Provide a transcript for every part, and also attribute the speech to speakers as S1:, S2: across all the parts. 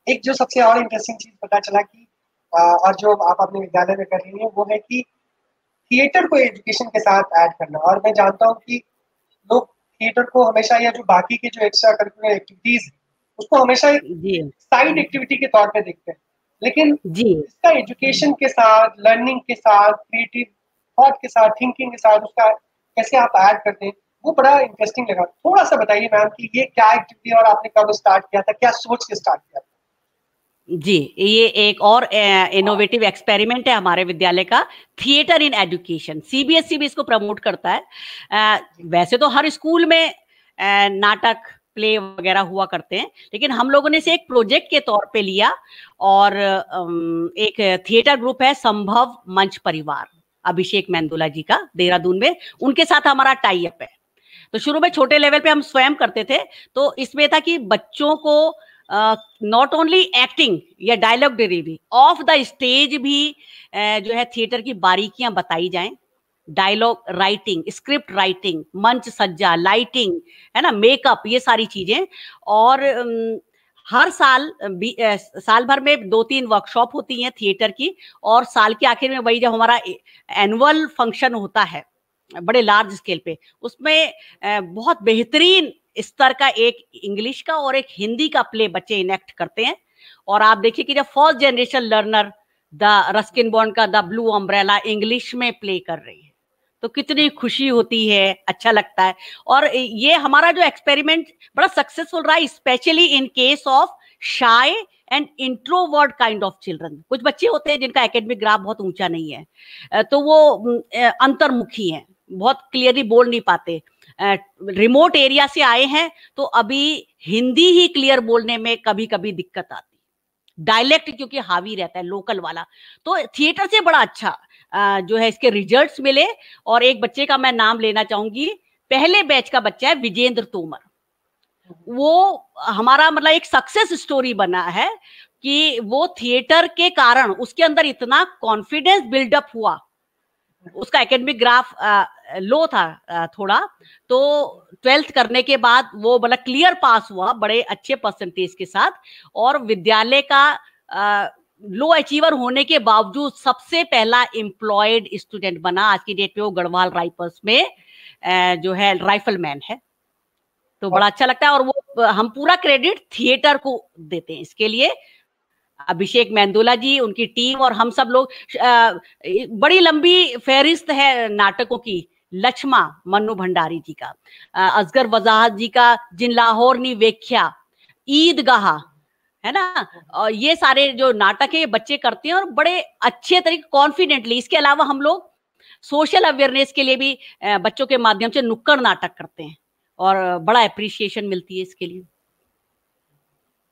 S1: एक जो सबसे और इंटरेस्टिंग चीज पता चला कि और जो आप अपने विद्यालय में कर रही हैं वो है कि थिएटर को एजुकेशन के साथ ऐड करना। और मैं जानता हूँ कि लोग थिएटर को हमेशा, या जो बाकी की जो एक्स्ट्रा करिकुलर एक्टिविटीज, उसको हमेशा एक
S2: जी
S1: साइड एक्टिविटी के तौर पे देखते हैं। लेकिन
S2: जी
S1: इसका एजुकेशन के साथ, लर्निंग के साथ, क्रिएटिव थॉट के साथ, थिंकिंग के साथ उसका कैसे आप ऐड करते हैं, वो बड़ा इंटरेस्टिंग लगा। थोड़ा सा बताइए मैम कि ये क्या एक्टिविटी और आपने कब स्टार्ट किया था, क्या सोच के स्टार्ट किया था?
S2: जी, ये एक और इनोवेटिव एक्सपेरिमेंट है हमारे विद्यालय का, थिएटर इन एजुकेशन। सीबीएसई भी इसको प्रमोट करता है। वैसे तो हर स्कूल में नाटक, प्ले वगैरह हुआ करते हैं, लेकिन हम लोगों ने इसे एक प्रोजेक्ट के तौर पे लिया। और एक थिएटर ग्रुप है संभव मंच परिवार, अभिषेक मेंदोला जी का, देहरादून में, उनके साथ हमारा टाई अप है। तो शुरू में छोटे लेवल पे हम स्वयं करते थे। तो इसमें था कि बच्चों को नॉट ओनली एक्टिंग या dialogue delivery, off the stage भी जो है थिएटर की बारीकियां बताई जाएं। डायलॉग राइटिंग, स्क्रिप्ट राइटिंग, मंच सज्जा, लाइटिंग, है ना, मेकअप, ये सारी चीजें। और हर साल साल भर में 2-3 वर्कशॉप होती हैं थिएटर की। और साल के आखिर में वही जब हमारा एनुअल फंक्शन होता है बड़े लार्ज स्केल पे, उसमें बहुत बेहतरीन स्तर का एक इंग्लिश का और एक हिंदी का प्ले बच्चे इनेक्ट करते हैं। और आप देखिए कि जब first generation learner the Ruskin bond का द ब्लू अम्ब्रेला इंग्लिश में प्ले कर रही है, तो कितनी खुशी होती है, अच्छा लगता है। और ये हमारा जो एक्सपेरिमेंट बड़ा सक्सेसफुल रहा, specially in case of shy and introvert kind of children. कुछ बच्चे होते हैं जिनका एकेडमिक ग्राफ बहुत ऊंचा नहीं है, तो वो अंतर्मुखी हैं, बहुत क्लियरली बोल नहीं पाते, रिमोट एरिया से आए हैं, तो अभी हिंदी ही क्लियर बोलने में कभी कभी दिक्कत आती, डायलेक्ट क्योंकि हावी रहता है लोकल वाला। तो थिएटर से बड़ा अच्छा जो है इसके रिजल्ट्स मिले। और एक बच्चे का मैं नाम लेना चाहूंगी, पहले बैच का बच्चा है विजेंद्र तोमर। वो हमारा मतलब एक सक्सेस स्टोरी बना है कि वो थिएटर के कारण उसके अंदर इतना कॉन्फिडेंस बिल्डअप हुआ। उसका एकेडमिक ग्राफ लो था थोड़ा, तो 12th करने के बाद वो मतलब क्लियर पास हुआ बड़े अच्छे परसेंटेज के साथ। और विद्यालय का लो अचीवर होने के बावजूद सबसे पहला एम्प्लॉयड स्टूडेंट बना। आज की डेट पे वो गढ़वाल राइफल्स में जो है राइफलमैन है। तो बड़ा अच्छा लगता है। और वो हम पूरा क्रेडिट थिएटर को देते हैं इसके लिए, अभिषेक मेंदोला जी, उनकी टीम और हम सब लोग। बड़ी लंबी फहरिस्त है नाटकों की, लक्ष्मा मन्नू भंडारी जी का, असगर वजाहत जी का जिन लाहौर नी वेख्या, ईदगाह, है ना, और ये सारे जो नाटक है ये बच्चे करते हैं और बड़े अच्छे तरीके कॉन्फिडेंटली। इसके अलावा हम लोग सोशल अवेयरनेस के लिए भी बच्चों के माध्यम से नुक्कड़ नाटक करते हैं और बड़ा अप्रिसिएशन मिलती है इसके लिए।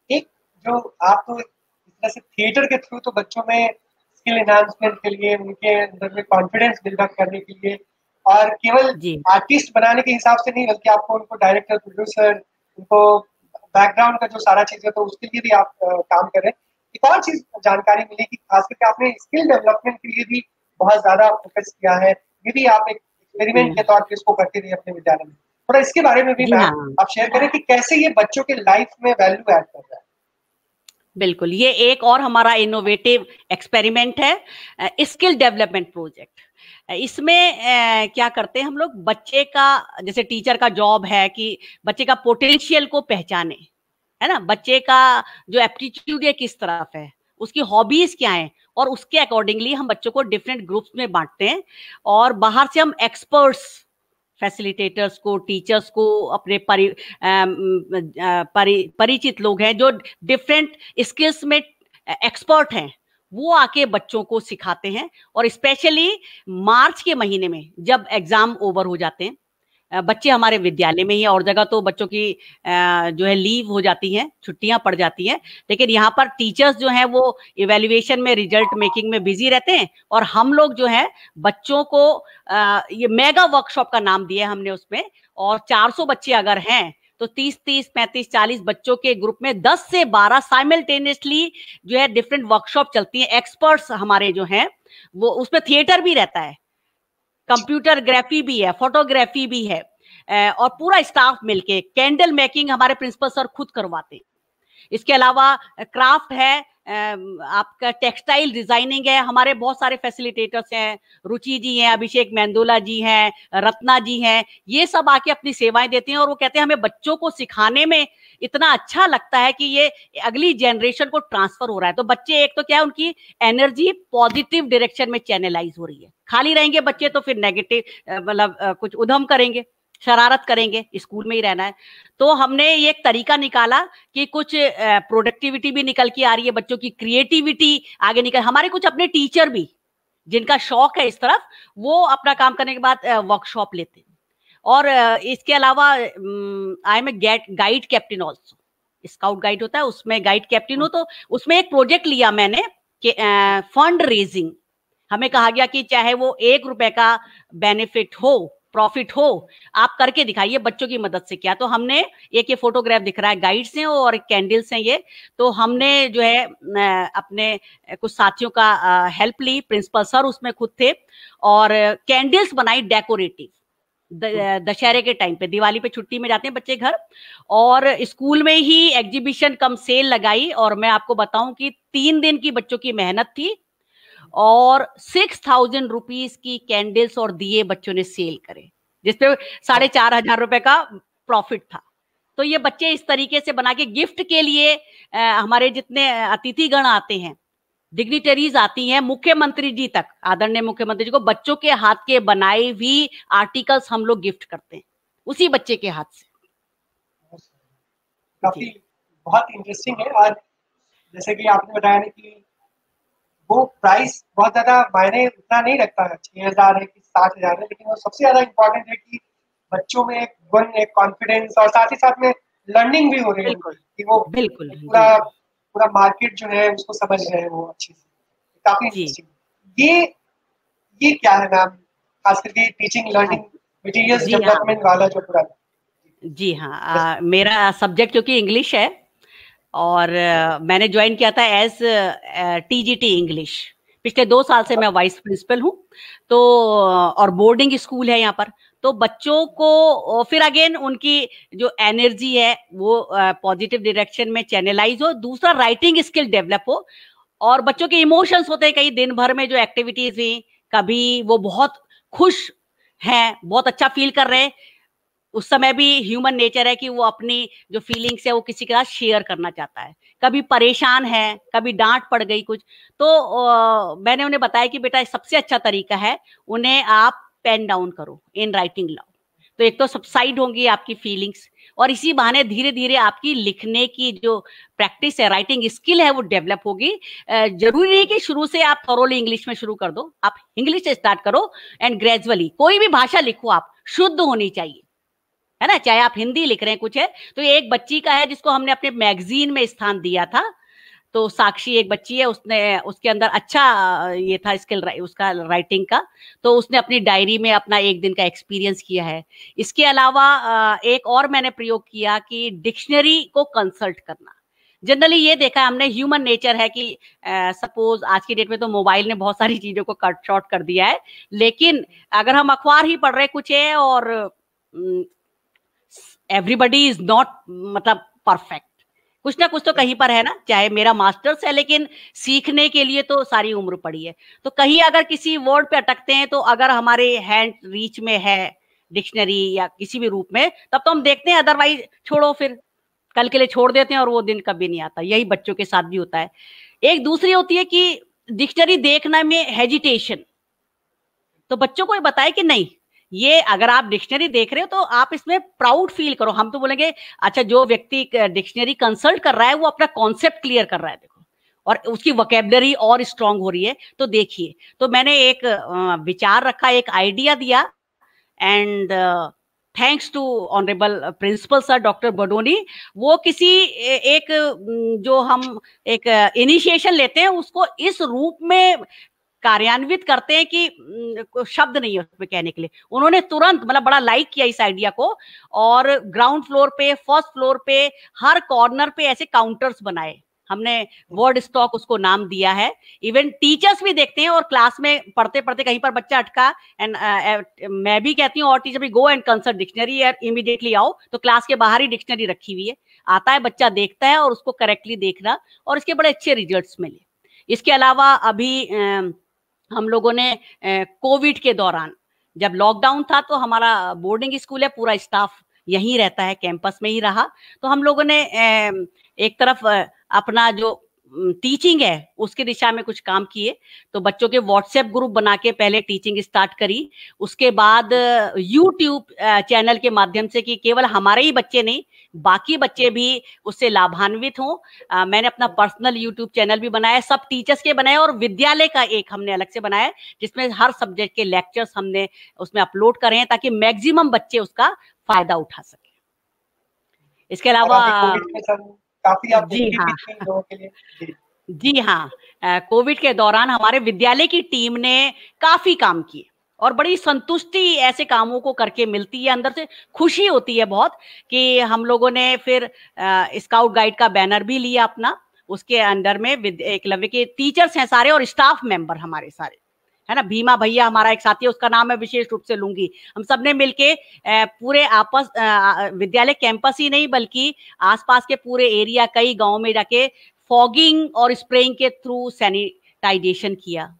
S1: एक जो आप तो इस तरह से थिएटर के थ्रू तो बच्चों में स्किल एनहांसमेंट के लिए, उनके अंदर में कॉन्फिडेंस बिल्डअप करने के लिए, और केवल
S2: जी
S1: आर्टिस्ट बनाने के हिसाब से नहीं, बल्कि आपको उनको डायरेक्टर, प्रोड्यूसर, उनको बैकग्राउंड का जो सारा चीजें, तो उसके लिए भी आप काम कर रहे हैं। एक और चीज जानकारी मिली कि खास करके आपने स्किल डेवलपमेंट के लिए भी बहुत ज्यादा फोकस किया है। ये भी आप एक एक्सपेरिमेंट के तौर पे इसको करते रहे अपने विद्यालय में। थोड़ा इसके बारे में भी
S2: जी
S1: मैम
S2: हाँ,
S1: आप शेयर करें कि कैसे ये बच्चों के लाइफ में वैल्यू ऐड कर रहा है।
S2: बिल्कुल। ये एक और हमारा इनोवेटिव एक्सपेरिमेंट है, स्किल डेवलपमेंट प्रोजेक्ट। इसमें क्या करते हैं हम लोग, बच्चे का, जैसे टीचर का जॉब है कि बच्चे का पोटेंशियल को पहचाने, है ना, बच्चे का जो एप्टीट्यूड है किस तरफ है, उसकी हॉबीज क्या है, और उसके अकॉर्डिंगली हम बच्चों को डिफरेंट ग्रुप्स में बांटते हैं। और बाहर से हम एक्सपर्ट्स, फैसिलिटेटर्स को, टीचर्स को, अपने परिचित लोग हैं जो डिफरेंट स्किल्स में एक्सपर्ट हैं, वो आके बच्चों को सिखाते हैं। और स्पेशली मार्च के महीने में जब एग्जाम ओवर हो जाते हैं, बच्चे हमारे विद्यालय में ही, और जगह तो बच्चों की जो है लीव हो जाती हैं, छुट्टियां पड़ जाती हैं, लेकिन यहाँ पर टीचर्स जो हैं वो इवेल्युएशन में, रिजल्ट मेकिंग में बिजी रहते हैं। और हम लोग जो है बच्चों को ये मेगा वर्कशॉप का नाम दिया हमने उसमें। और 400 बच्चे अगर हैं तो 30-30, 35-40 बच्चों के ग्रुप में 10 से 12 साइमल्टेनियसली जो है डिफरेंट वर्कशॉप चलती हैं। एक्सपर्ट्स हमारे जो हैं वो, उसमें थिएटर भी रहता है, कंप्यूटर ग्राफी भी है, फोटोग्राफी भी है, और पूरा स्टाफ मिलके कैंडल मेकिंग हमारे प्रिंसिपल सर खुद करवाते हैं। इसके अलावा क्राफ्ट है, आपका टेक्सटाइल डिजाइनिंग है, हमारे बहुत सारे फैसिलिटेटर्स हैं, रुचि जी हैं, अभिषेक मेंदोला जी हैं, रत्ना जी हैं, ये सब आके अपनी सेवाएं देते हैं और वो कहते हैं हमें बच्चों को सिखाने में इतना अच्छा लगता है कि ये अगली जनरेशन को ट्रांसफर हो रहा है। तो बच्चे एक तो क्या है, उनकी एनर्जी पॉजिटिव डायरेक्शन में चैनलाइज हो रही है। खाली रहेंगे बच्चे तो फिर नेगेटिव मतलब कुछ उधम करेंगे, शरारत करेंगे, स्कूल में ही रहना है। तो हमने ये एक तरीका निकाला कि कुछ प्रोडक्टिविटी भी निकल के आ रही है, बच्चों की क्रिएटिविटी आगे निकल, हमारे कुछ अपने टीचर भी जिनका शौक है इस तरफ, वो अपना काम करने के बाद वर्कशॉप लेते हैं। और इसके अलावा I am a guide captain also, scout guide होता है उसमें गाइड कैप्टन हो। तो उसमें एक प्रोजेक्ट लिया मैंने कि फंड रेजिंग, हमें कहा गया कि चाहे वो 1 रुपए का बेनिफिट हो, प्रॉफिट हो, आप करके दिखाइए बच्चों की मदद से क्या। तो हमने एक ये फोटोग्राफ दिख रहा है, गाइड्स हैं और कैंडल्स हैं ये। तो हमने जो है अपने कुछ साथियों का हेल्प ली, प्रिंसिपल सर उसमें खुद थे, और कैंडल्स बनाई डेकोरेटिव। दशहरे के टाइम पे, दिवाली पे छुट्टी में जाते हैं बच्चे घर, और स्कूल में ही एग्जीबिशन कम सेल लगाई। और मैं आपको बताऊं कि 3 दिन की बच्चों की मेहनत थी और 6,000 रुपीज की कैंडल्स और दिए बच्चों ने सेल करे, जिसपे 4,500 रुपए का प्रॉफिट था। तो ये बच्चे इस तरीके से बना के गिफ्ट के लिए हमारे जितने अतिथिगण आते हैं, डिग्निटरीज आती हैं, मुख्यमंत्री जी तक, आदरणीय मुख्यमंत्री जी को बच्चों के हाथ के बनाए हुए आर्टिकल्स हम लोग गिफ्ट करते हैं उसी बच्चे के हाथ से।
S1: काफी बहुत इंटरेस्टिंग है। और जैसे कि आपने बताया ना कि वो प्राइस बहुत ज्यादा मायने उतना नहीं रखता है, 6,000 है कि 7,000 है, लेकिन वो सबसे ज्यादा इम्पोर्टेंट है कि बच्चों में एक गुण, एक कॉन्फिडेंस, और साथ ही साथ में लर्निंग भी हो रही है कि वो
S2: बिल्कुल
S1: पूरा पूरा मार्केट जो है उसको समझ रहे हैं वो अच्छे से। काफी इंटरेस्टिंग। ये क्या है मैम, खास करके टीचिंग लर्निंग मटेरियल्स डेवलपमेंट वाला जो पूरा?
S2: जी हाँ, मेरा सब्जेक्ट क्योंकि इंग्लिश है और मैंने ज्वाइन किया था एज टीजीटी इंग्लिश। पिछले 2 साल से मैं वाइस प्रिंसिपल हूँ। तो और बोर्डिंग स्कूल है यहाँ पर। तो बच्चों को फिर अगेन उनकी जो एनर्जी है वो पॉजिटिव डायरेक्शन में चैनलाइज हो, दूसरा राइटिंग स्किल डेवलप हो, और बच्चों के इमोशंस होते हैं कई दिन भर में जो एक्टिविटीज हुई, कभी वो बहुत खुश हैं, बहुत अच्छा फील कर रहे हैं, उस समय भी ह्यूमन नेचर है कि वो अपनी जो फीलिंग्स है वो किसी के साथ शेयर करना चाहता है, कभी परेशान है, कभी डांट पड़ गई कुछ। तो मैंने उन्हें बताया कि बेटा सबसे अच्छा तरीका है उन्हें आप पेन डाउन करो, इन राइटिंग लाओ, तो एक तो सबसाइड होंगी आपकी फीलिंग्स, और इसी बहाने धीरे धीरे आपकी लिखने की जो प्रैक्टिस है, राइटिंग स्किल है, वो डेवलप होगी। जरूरी नहीं कि शुरू से आप थॉरोली इंग्लिश में शुरू कर दो, आप इंग्लिश से स्टार्ट करो एंड ग्रेजुअली कोई भी भाषा लिखो, आप शुद्ध होनी चाहिए, है ना। चाहे आप हिंदी लिख रहे हैं कुछ है। तो ये एक बच्ची का है जिसको हमने अपने मैगजीन में स्थान दिया था। तो साक्षी एक बच्ची है, उसने उसके अंदर अच्छा ये था स्किल उसका राइटिंग का, तो उसने अपनी डायरी में अपना 1 दिन का एक्सपीरियंस किया है। इसके अलावा एक और मैंने प्रयोग किया कि डिक्शनरी को कंसल्ट करना। जनरली ये देखा है हमने, ह्यूमन नेचर है कि सपोज आज की डेट में तो मोबाइल ने बहुत सारी चीजों को कट शॉर्ट कर दिया है, लेकिन अगर हम अखबार ही पढ़ रहे कुछ है और एवरीबडी इज नॉट मतलब परफेक्ट, कुछ ना कुछ तो कहीं पर है ना। चाहे मेरा मास्टर्स है, लेकिन सीखने के लिए तो सारी उम्र पड़ी है। तो कहीं अगर किसी वर्ड पे अटकते हैं, तो अगर हमारे हैंड रीच में है डिक्शनरी या किसी भी रूप में, तब तो हम देखते हैं, अदरवाइज छोड़ो, फिर कल के लिए छोड़ देते हैं और वो दिन कभी नहीं आता। यही बच्चों के साथ भी होता है। एक दूसरी होती है कि डिक्शनरी देखने में हेजिटेशन, तो बच्चों को ये बताए कि नहीं, ये अगर आप डिक्शनरी देख रहे हो तो आप इसमें प्राउड फील करो। हम तो बोलेंगे अच्छा, जो व्यक्ति डिक्शनरी कंसल्ट कर रहा है वो अपना कॉन्सेप्ट क्लियर कर रहा है, देखो, और उसकी वोकेबलरी और स्ट्रांग हो रही है, तो देखिए। तो मैंने एक विचार रखा, एक आइडिया दिया, and thanks to honourable principal sir doctor Badoni, वो किसी एक जो हम एक इनिशिएशन लेते हैं उसको इस रूप में कार्यान्वित करते हैं कि शब्द नहीं है उसमें कहने के लिए। उन्होंने तुरंत मतलब बड़ा लाइक किया इस आइडिया को, और ग्राउंड फ्लोर पे, फर्स्ट फ्लोर पे, हर कॉर्नर पे ऐसे काउंटर्स बनाए हमने, वर्ड स्टॉक उसको नाम दिया है। इवन टीचर्स भी देखते हैं, और क्लास में पढ़ते पढ़ते कहीं पर बच्चा अटका, एंड मैं भी कहती हूँ और टीचर भी, go and consult dictionary, immediately आओ, तो क्लास के बाहर ही डिक्शनरी रखी हुई है, आता है, बच्चा देखता है और उसको करेक्टली देखना, और इसके बड़े अच्छे रिजल्ट्स मिले। इसके अलावा अभी हम लोगों ने कोविड के दौरान, जब लॉकडाउन था, तो हमारा बोर्डिंग स्कूल है, पूरा स्टाफ यहीं रहता है, कैंपस में ही रहा। तो हम लोगों ने एक तरफ अपना जो टीचिंग है उसकी दिशा में कुछ काम किए। तो बच्चों के व्हाट्सएप ग्रुप बना के पहले टीचिंग स्टार्ट करी। उसके बाद यूट्यूब चैनल के माध्यम से, कि केवल हमारे ही बच्चे नहीं, बाकी बच्चे भी उससे लाभान्वित हों। मैंने अपना पर्सनल यूट्यूब चैनल भी बनाया, सब टीचर्स के बनाए, और विद्यालय का एक हमने अलग से बनाया, जिसमें हर सब्जेक्ट के लेक्चर्स हमने उसमें अपलोड करे हैं, ताकि मैक्सिमम बच्चे उसका फायदा उठा सके। इसके अलावा
S1: काफी आप
S2: जी हाँ,
S1: लोगों के लिए।
S2: जी हाँ, कोविड के दौरान हमारे विद्यालय की टीम ने काफी काम किए, और बड़ी संतुष्टि ऐसे कामों को करके मिलती है, अंदर से खुशी होती है बहुत, कि हम लोगों ने फिर स्काउट गाइड का बैनर भी लिया अपना। उसके अंडर में एकलव्य के टीचर्स हैं सारे, और स्टाफ मेंबर हमारे सारे, है ना। भीमा भैया हमारा एक साथी है, उसका नाम मैं विशेष रूप से लूंगी। हम सब ने मिलके पूरे आपस विद्यालय कैंपस ही नहीं, बल्कि आसपास के पूरे एरिया, कई गांव में जाके फॉगिंग और स्प्रेइंग के थ्रू सैनिटाइजेशन किया।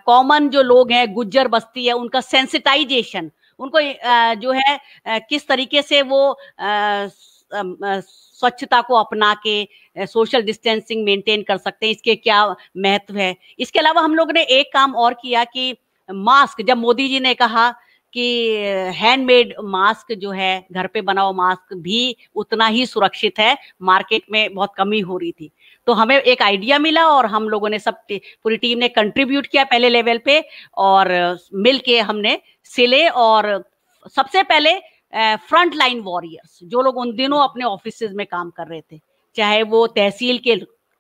S2: कॉमन जो लोग हैं, गुज्जर बस्ती है, उनका सेंसिटाइजेशन, उनको जो है किस तरीके से वो स्वच्छता को अपना के सोशल डिस्टेंसिंग मेंटेन कर सकते हैं, इसके क्या महत्व है। इसके अलावा हम लोगों ने एक काम और किया कि मास्क, जब मोदी जी ने कहा कि हैंडमेड मास्क जो है, घर पे बनाओ मास्क भी उतना ही सुरक्षित है, मार्केट में बहुत कमी हो रही थी, तो हमें एक आइडिया मिला, और हम लोगों ने सब पूरी टीम ने कंट्रीब्यूट किया पहले लेवल पे, और मिल के हमने सिले। और सबसे पहले फ्रंट लाइन वॉरियर्स, जो लोग उन दिनों अपने ऑफिस में काम कर रहे थे, चाहे वो तहसील के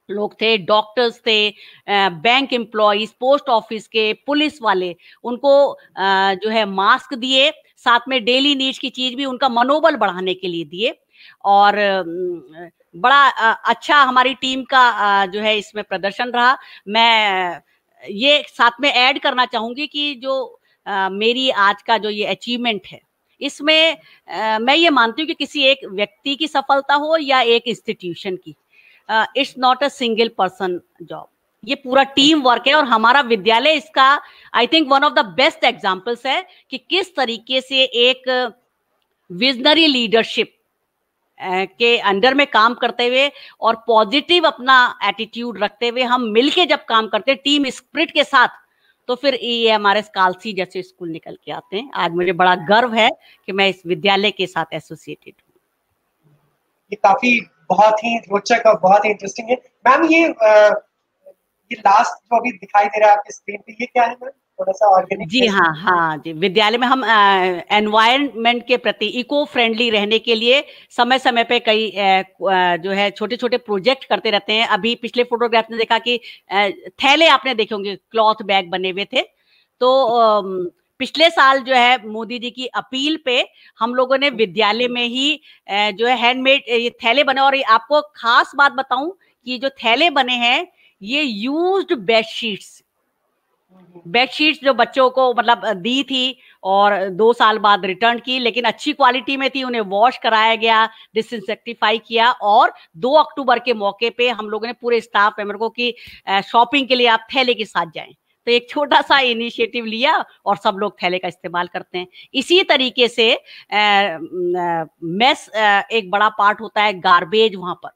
S2: लोग थे, डॉक्टर्स थे, बैंक एम्प्लॉइज, पोस्ट ऑफिस के, पुलिस वाले, उनको जो है मास्क दिए, साथ में डेली नीड्स की चीज भी उनका मनोबल बढ़ाने के लिए दिए। और बड़ा अच्छा हमारी टीम का जो है इसमें प्रदर्शन रहा। मैं ये साथ में ऐड करना चाहूंगी कि जो मेरी आज का जो ये अचीवमेंट है, इसमें मैं ये मानती हूँ कि किसी एक व्यक्ति की सफलता हो या एक इंस्टीट्यूशन की, it's not a single person job, ये पूरा टीम वर्क है। और हमारा विद्यालय इसका I think one of the best examples है कि किस तरीके से एक विजनरी लीडरशिप के अंडर में काम करते हुए और पॉजिटिव अपना एटीट्यूड रखते हुए हम मिलके जब काम करते हैं टीम स्पिरिट के साथ, तो फिर ये हमारे कालसी जैसे स्कूल निकल के आते हैं। आज मुझे बड़ा गर्व है कि मैं इस विद्यालय के साथ एसोसिएटेड हूँ।
S1: ये काफी बहुत ही रोचक और बहुत ही इंटरेस्टिंग है। मैम, ये लास्ट जो अभी दिखाई दे रहा है आपकी स्क्रीन पे, ये क्या है मैम? थोड़ा सा ऑर्गेनिक।
S2: जी हाँ, हाँ जी, विद्यालय में हम एनवायरनमेंट के प्रति इको फ्रेंडली रहने के लिए समय समय पे कई जो है छोटे छोटे प्रोजेक्ट करते रहते हैं। अभी पिछले फोटोग्राफ में देखा कि थैले आपने देखे होंगे, क्लॉथ बैग बने हुए थे। तो पिछले साल जो है मोदी जी की अपील पे हम लोगों ने विद्यालय में ही जो है हैंडमेड ये थैले बने। और आपको खास बात बताऊं कि जो थैले बने हैं ये यूज्ड बेडशीट्स जो बच्चों को मतलब दी थी और 2 साल बाद रिटर्न की, लेकिन अच्छी क्वालिटी में थी, उन्हें वॉश कराया गया, डिसइंसेक्टिफाई किया। और 2 अक्टूबर के मौके पे हम लोगों ने पूरे स्टाफ मेंबर को कि शॉपिंग के लिए आप थैले के साथ जाएं। तो एक छोटा सा इनिशिएटिव लिया और सब लोग थैले का इस्तेमाल करते हैं। इसी तरीके से मेस एक बड़ा पार्ट होता है, गार्बेज वहां पर,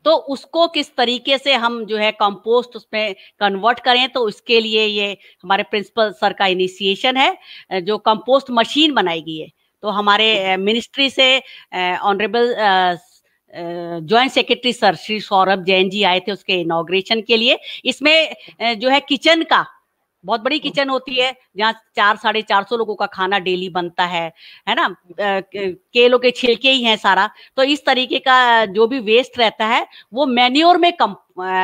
S2: तो उसको किस तरीके से हम जो है कंपोस्ट उसमें कन्वर्ट करें, तो उसके लिए ये हमारे प्रिंसिपल सर का इनिशिएशन है, जो कंपोस्ट मशीन बनाई गई है। तो हमारे मिनिस्ट्री से honourable joint secretary sir Shri Saurabh Jain ji आए थे उसके इनॉग्रेशन के लिए। इसमें जो है किचन का, बहुत बड़ी किचन होती है जहाँ 400-450 लोगों का खाना डेली बनता है ना। केलों के छिलके ही हैं सारा। तो इस तरीके का जो भी वेस्ट रहता है वो मैन्योर में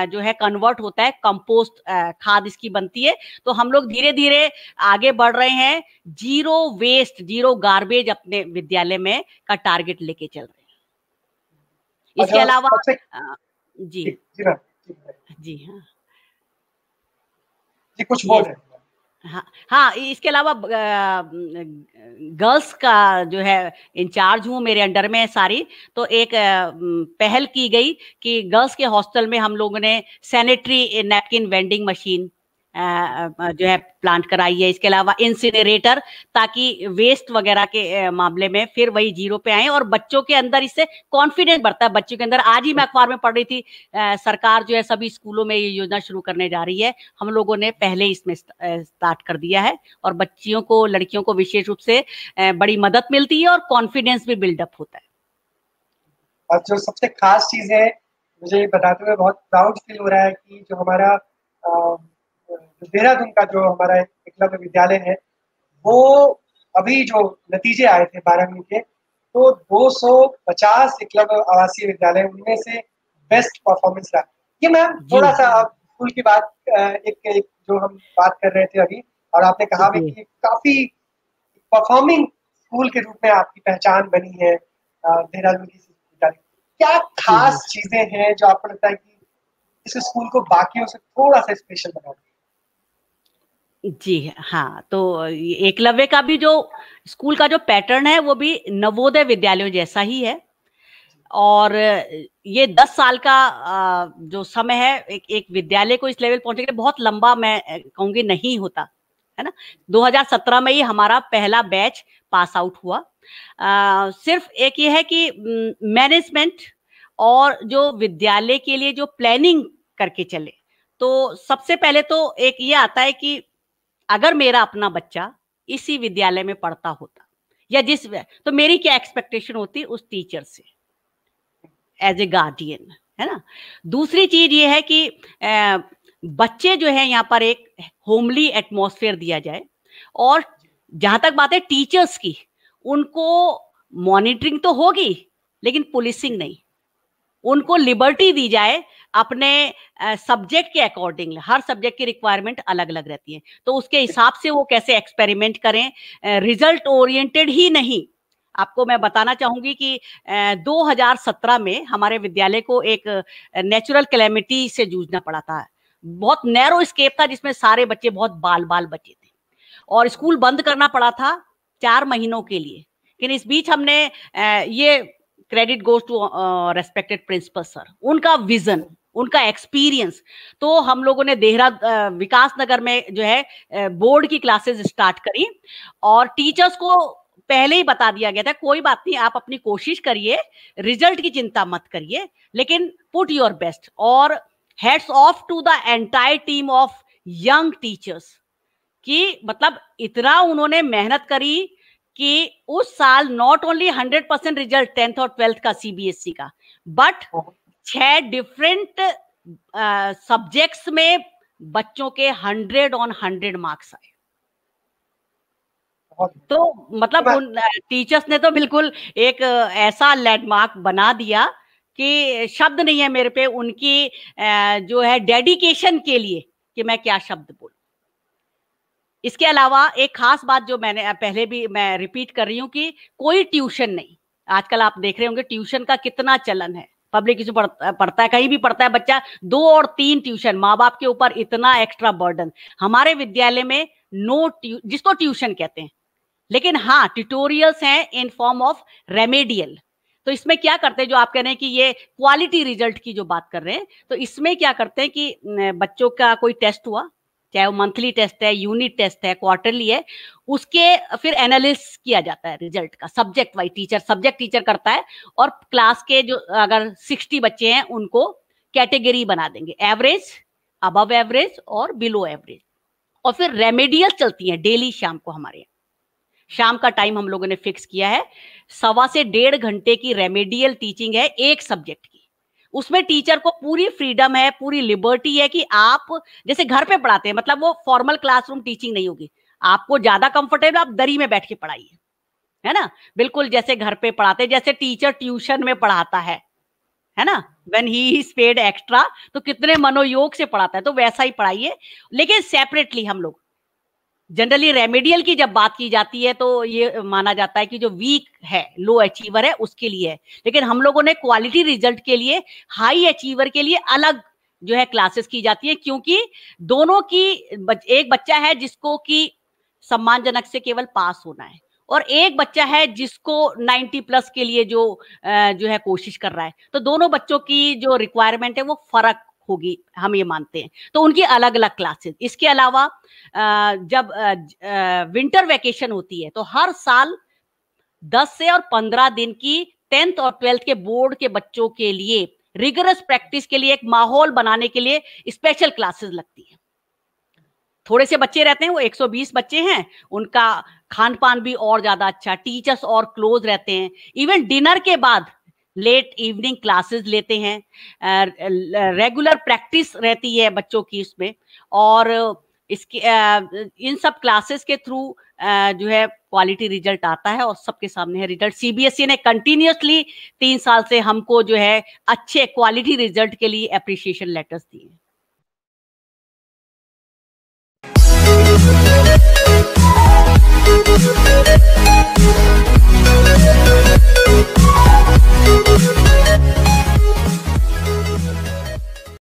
S2: जो है कन्वर्ट होता है, कंपोस्ट खाद इसकी बनती है। तो हम लोग धीरे धीरे आगे बढ़ रहे हैं, जीरो वेस्ट जीरो गार्बेज अपने विद्यालय में का टारगेट लेके चल रहे हैं। इसके अलावा जी जी हाँ
S1: जी, कुछ बोल रहे हैं।
S2: हाँ हाँ, इसके अलावा गर्ल्स का जो है इंचार्ज हूँ, मेरे अंडर में है सारी। तो एक पहल की गई कि गर्ल्स के हॉस्टल में हम लोगों ने सैनिटरी नैपकिन वेंडिंग मशीन जो है प्लांट कराई है। इसके अलावा इंसिनरेटर, ताकि वेस्ट वगैरह के मामले में फिर वही जीरो पे आए और बच्चों के अंदर इससे कॉन्फिडेंस बढ़ता है बच्चों के अंदर। आज ही मैं अखबार में पढ़ रही थी, सरकार जो है सभी स्कूलों में ये योजना शुरू करने जा रही है। हम लोगों ने पहले इसमें स्टार्ट कर दिया है और बच्चियों को, लड़कियों को विशेष रूप से बड़ी मदद मिलती है और कॉन्फिडेंस भी बिल्डअप होता है।
S1: और जो सबसे खास चीज है, मुझे बताते हुए बहुत प्राउड फील हो रहा है कि जो हमारा देहरादून का जो हमारा एकलव्य विद्यालय है, वो अभी जो नतीजे आए थे 12वीं के, तो 250 एकलव्य आवासीय विद्यालय उनमें से बेस्ट परफॉर्मेंस रहा। ये मैम थोड़ा सा स्कूल की बात, एक जो हम बात कर रहे थे अभी, और आपने कहा भी कि काफी परफॉर्मिंग स्कूल के रूप में आपकी पहचान बनी है देहरादून की विद्यालय। क्या खास चीजें हैं जो आपको लगता है कि इस स्कूल को बाकियों से थोड़ा सा स्पेशल बना?
S2: जी हाँ, तो एकलव्य का भी जो स्कूल का जो पैटर्न है वो भी नवोदय विद्यालयों जैसा ही है। और ये 10 साल का जो समय है एक विद्यालय को इस लेवल पहुंचने के लिए बहुत लंबा, मैं कहूंगी, नहीं होता है ना। 2017 में ही हमारा पहला बैच पास आउट हुआ। सिर्फ एक ये है कि मैनेजमेंट और जो विद्यालय के लिए जो प्लानिंग करके चले, तो सबसे पहले तो एक ये आता है कि अगर मेरा अपना बच्चा इसी विद्यालय में पढ़ता होता या तो मेरी क्या एक्सपेक्टेशन होती उस टीचर से एज ए गार्डियन, है ना। दूसरी चीज ये है कि बच्चे जो है यहाँ पर एक होमली एटमॉस्फेयर दिया जाए, और जहां तक बात है टीचर्स की, उनको मॉनिटरिंग तो होगी लेकिन पुलिसिंग नहीं। उनको लिबर्टी दी जाए अपने सब्जेक्ट के अकॉर्डिंग। हर सब्जेक्ट की रिक्वायरमेंट अलग अलग रहती है, तो उसके हिसाब से वो कैसे एक्सपेरिमेंट करें, रिजल्ट ओरिएंटेड ही नहीं। आपको मैं बताना चाहूंगी कि 2017 में हमारे विद्यालय को एक नेचुरल कैलेमिटी से जूझना पड़ा था। बहुत नैरो स्केप था जिसमें सारे बच्चे बहुत बाल बाल बचे थे और स्कूल बंद करना पड़ा था 4 महीनों के लिए। लेकिन इस बीच हमने ये credit goes to respected principal sir, उनका विजन, उनका एक्सपीरियंस। तो हम लोगों ने विकास नगर में जो है बोर्ड की क्लासेस स्टार्ट करी और टीचर्स को पहले ही बता दिया गया था कोई बात नहीं, आप अपनी कोशिश करिए, रिजल्ट की चिंता मत करिए, लेकिन पुट योर बेस्ट। और heads off to the entire team of young teachers कि मतलब इतना उन्होंने मेहनत करी कि उस साल नॉट ओनली 100% रिजल्ट 10th और 12th का सीबीएसई का, बट 6 डिफरेंट सब्जेक्ट्स में बच्चों के 100 on 100 मार्क्स आए। तो मतलब उन टीचर्स ने तो बिल्कुल एक ऐसा लैंडमार्क बना दिया कि शब्द नहीं है मेरे पे उनकी जो है डेडिकेशन के लिए कि मैं क्या शब्द बोलूं। इसके अलावा एक खास बात जो मैंने पहले भी मैं रिपीट कर रही हूँ कि कोई ट्यूशन नहीं। आजकल आप देख रहे होंगे ट्यूशन का कितना चलन है, पब्लिक स्कूल पढ़ता है, कहीं भी पढ़ता है बच्चा 2 और 3 ट्यूशन, माँ बाप के ऊपर इतना एक्स्ट्रा बर्डन। हमारे विद्यालय में जिसको ट्यूशन कहते हैं, लेकिन हाँ ट्यूटोरियल्स हैं इन फॉर्म ऑफ रेमेडियल। तो इसमें क्या करते हैं, जो आप कह रहे हैं कि ये क्वालिटी रिजल्ट की जो बात कर रहे हैं, तो इसमें क्या करते हैं कि बच्चों का कोई टेस्ट हुआ, चाहे वो मंथली टेस्ट है, यूनिट टेस्ट है, क्वार्टरली है, उसके फिर एनालिसिस किया जाता है रिजल्ट का। सब्जेक्ट वाइज सब्जेक्ट टीचर करता है और क्लास के जो अगर 60 बच्चे हैं उनको कैटेगरी बना देंगे, एवरेज, अबव एवरेज और बिलो एवरेज। और फिर रेमेडियल चलती है डेली शाम को। हमारे यहाँ शाम का टाइम हम लोगों ने फिक्स किया है, 1.25 से 1.5 घंटे की रेमेडियल टीचिंग है एक सब्जेक्ट की। उसमें टीचर को पूरी फ्रीडम है, पूरी लिबर्टी है कि आप जैसे घर पे पढ़ाते हैं, मतलब वो फॉर्मल क्लासरूम टीचिंग नहीं होगी। आपको ज्यादा कंफर्टेबल आप दरी में बैठ के पढ़ाइए, है ना, बिल्कुल जैसे घर पे पढ़ाते हैं, जैसे टीचर ट्यूशन में पढ़ाता है ना, when he is paid extra, तो कितने मनोयोग से पढ़ाता है, तो वैसा ही पढ़ाइए। लेकिन सेपरेटली हम लोग जनरली रेमेडियल की जब बात की जाती है तो ये माना जाता है कि जो वीक है, लो अचीवर है, उसके लिए है। लेकिन हम लोगों ने क्वालिटी रिजल्ट के लिए, हाई अचीवर के लिए अलग जो है क्लासेस की जाती है, क्योंकि दोनों की एक बच्चा है जिसको कि सम्मानजनक से केवल पास होना है, और एक बच्चा है जिसको 90 प्लस के लिए जो है कोशिश कर रहा है। तो दोनों बच्चों की जो रिक्वायरमेंट है वो फर्क होगी, हम ये मानते हैं। तो उनकी अलग अलग क्लासेस। इसके अलावा जब विंटर वैकेशन होती है तो हर साल 10 से और 15 दिन की 10th और 12th के बोर्ड के बच्चों के लिए रिगरस प्रैक्टिस के लिए एक माहौल बनाने के लिए स्पेशल क्लासेस लगती है। थोड़े से बच्चे रहते हैं, वो 120 बच्चे हैं, उनका खान पान भी और ज्यादा अच्छा, टीचर्स और क्लोज रहते हैं। इवन डिनर के बाद लेट इवनिंग क्लासेस लेते हैं, रेगुलर प्रैक्टिस रहती है बच्चों की इसमें। और इसके इन सब क्लासेस के थ्रू जो है क्वालिटी रिजल्ट आता है, और सबके सामने है रिजल्ट। सीबीएसई ने कंटिन्यूअसली 3 साल से हमको जो है अच्छे क्वालिटी रिजल्ट के लिए एप्रिसिएशन लेटर्स दिए।
S3: We'll be right back.